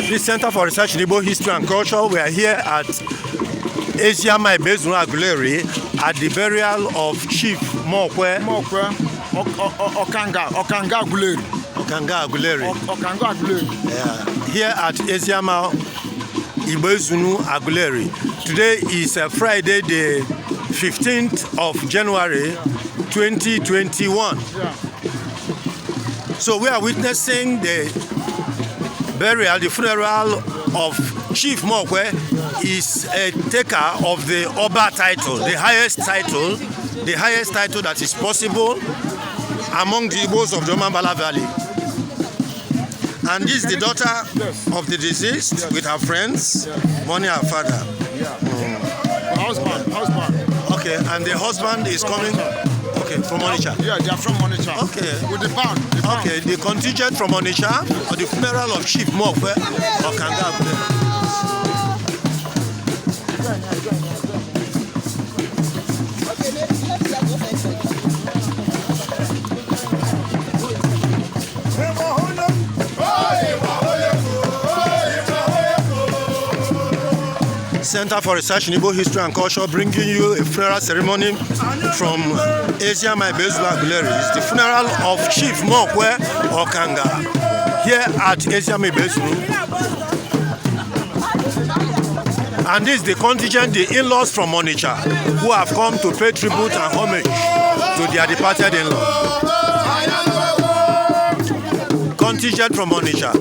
This Center for Research in Igbo History and Culture. We are here at AGULEri AGULERI at the burial of Chief MUOKWE. Okanga AGULERI. Yeah. Here at AGULEri AGULERI. Today is Friday, the 15th of January, 2021. Yeah. So we are witnessing the burial, the funeral of Chief MUOKWE. Is a taker of the Oba title, the highest title that is possible among the Igbos of the Omambala Valley. And this is the daughter of the deceased with her friends, money her father. Husband. Okay, and the husband is coming. Okay, from ONITSHA. Yeah, they are from ONITSHA. Okay. With the band. Okay, the contingent from ONITSHA for the funeral of Chief MUOKWE of Okanga AGULERI. Center for Research in Igbo History and Culture bringing you a funeral ceremony from AGULEri AGULERI. It's the funeral of Chief MUOKWE Okanga here at AGULEri. And this is the contingent, the in-laws from ONITSHA, who have come to pay tribute and homage to their departed in-laws. Contingent from ONITSHA.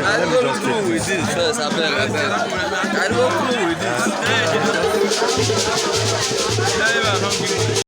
I don't go through with this first, I don't go through with this.